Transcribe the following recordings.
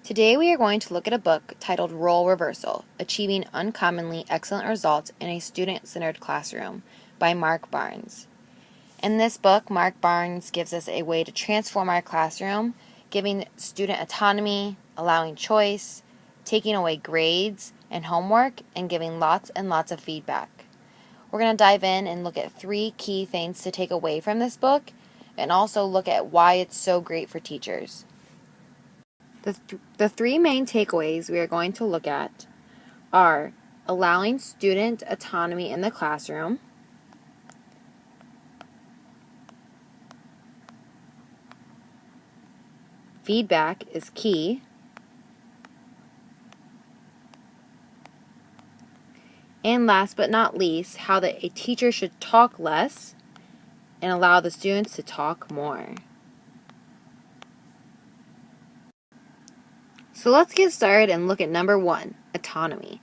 Today we are going to look at a book titled Role Reversal, Achieving Uncommonly Excellent Results in a Student-Centered Classroom by Mark Barnes. In this book, Mark Barnes gives us a way to transform our classroom, giving student autonomy, allowing choice, taking away grades and homework, and giving lots and lots of feedback. We're going to dive in and look at 3 key things to take away from this book, and also look at why it's so great for teachers. The 3 main takeaways we are going to look at are allowing student autonomy in the classroom, feedback is key, and last but not least, how that a teacher should talk less and allow the students to talk more. So let's get started and look at number 1, autonomy.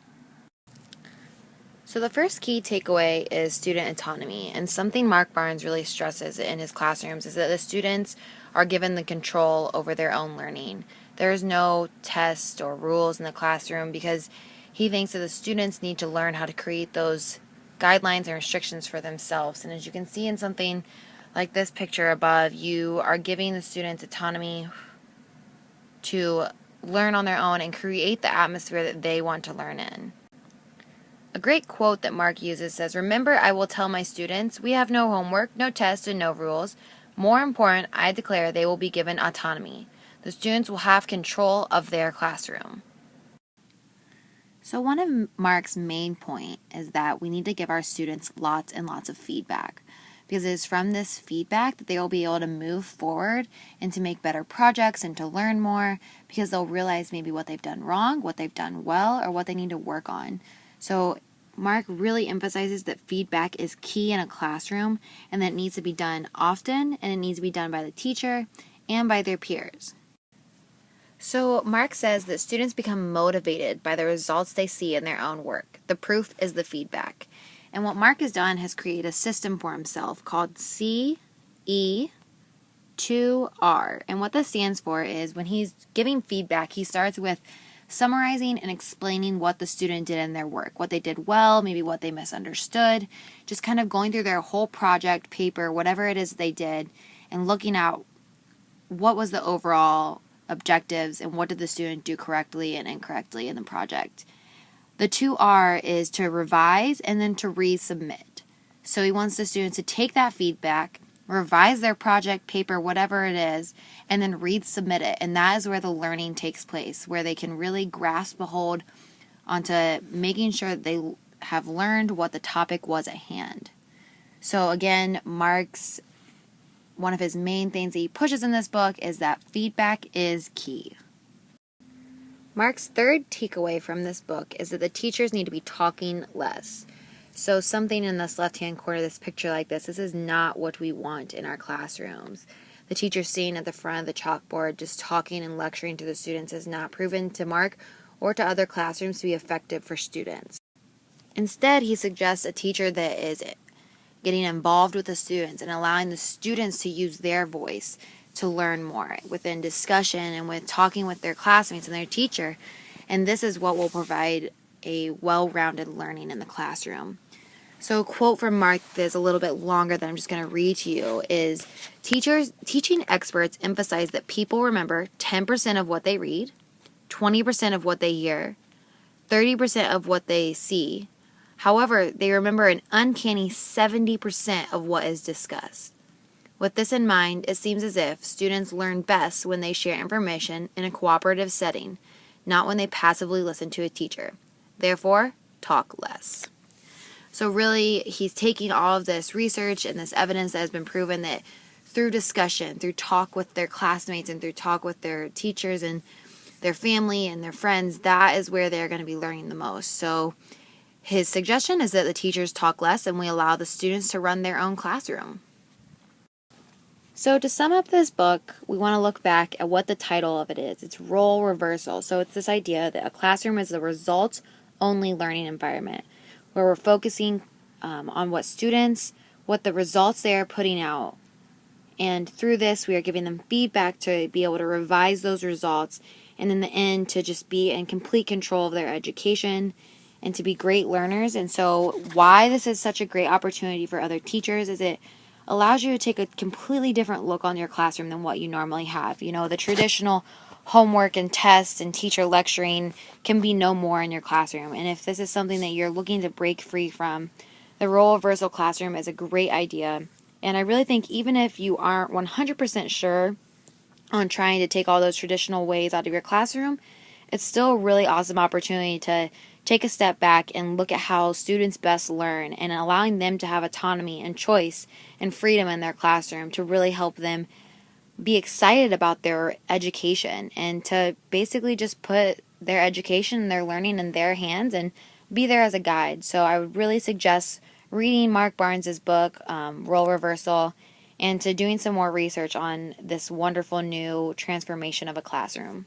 So the first key takeaway is student autonomy, and something Mark Barnes really stresses in his classrooms is that the students are given the control over their own learning. There is no test or rules in the classroom because he thinks that the students need to learn how to create those guidelines and restrictions for themselves. And as you can see in something like this picture above, you are giving the students autonomy to learn on their own and create the atmosphere that they want to learn in. A great quote that Mark uses says, "Remember, I will tell my students, we have no homework, no tests, and no rules. More important, I declare they will be given autonomy. The students will have control of their classroom." So one of Mark's main point is that we need to give our students lots and lots of feedback, because it is from this feedback that they will be able to move forward and to make better projects and to learn more, because they'll realize maybe what they've done wrong, what they've done well, or what they need to work on. So Mark really emphasizes that feedback is key in a classroom and that it needs to be done often, and it needs to be done by the teacher and by their peers. So Mark says that students become motivated by the results they see in their own work. The proof is the feedback. And what Mark has done is create a system for himself called CE2R. And what this stands for is when he's giving feedback, he starts with summarizing and explaining what the student did in their work, what they did well, maybe what they misunderstood, just kind of going through their whole project, paper, whatever it is they did, and looking at what was the overall objectives and what did the student do correctly and incorrectly in the project. The 2R is to revise and then to resubmit. So he wants the students to take that feedback, revise their project, paper, whatever it is, and then resubmit it. And that is where the learning takes place, where they can really grasp a hold onto making sure that they have learned what the topic was at hand. So again, one of his main things that he pushes in this book is that feedback is key. Mark's third takeaway from this book is that the teachers need to be talking less. So something in this left-hand corner of this picture like this is not what we want in our classrooms. The teacher sitting at the front of the chalkboard just talking and lecturing to the students is not proven to Mark or to other classrooms to be effective for students. Instead, he suggests a teacher that is getting involved with the students and allowing the students to use their voice to learn more within discussion and with talking with their classmates and their teacher. And this is what will provide a well-rounded learning in the classroom. So a quote from Mark that is a little bit longer that I'm just going to read to you is, teaching experts emphasize that people remember 10% of what they read, 20% of what they hear, 30% of what they see. However, they remember an uncanny 70% of what is discussed. With this in mind, it seems as if students learn best when they share information in a cooperative setting, not when they passively listen to a teacher. Therefore, talk less. So really, he's taking all of this research and this evidence that has been proven that through discussion, through talk with their classmates and through talk with their teachers and their family and their friends, that is where they're going to be learning the most. So his suggestion is that the teachers talk less and we allow the students to run their own classroom. So to sum up this book, we want to look back at what the title of it is. It's Role Reversal. So it's this idea that a classroom is a results-only learning environment where we're focusing on what the results they are putting out. And through this, we are giving them feedback to be able to revise those results and in the end to just be in complete control of their education and to be great learners. And so why this is such a great opportunity for other teachers is it allows you to take a completely different look on your classroom than what you normally have. You know, the traditional homework and tests and teacher lecturing can be no more in your classroom. And if this is something that you're looking to break free from, the role reversal classroom is a great idea. And I really think even if you aren't 100% sure on trying to take all those traditional ways out of your classroom, it's still a really awesome opportunity to take a step back and look at how students best learn and allowing them to have autonomy and choice and freedom in their classroom to really help them be excited about their education and to basically just put their education and their learning in their hands and be there as a guide. So I would really suggest reading Mark Barnes's book, Role Reversal, and to doing some more research on this wonderful new transformation of a classroom.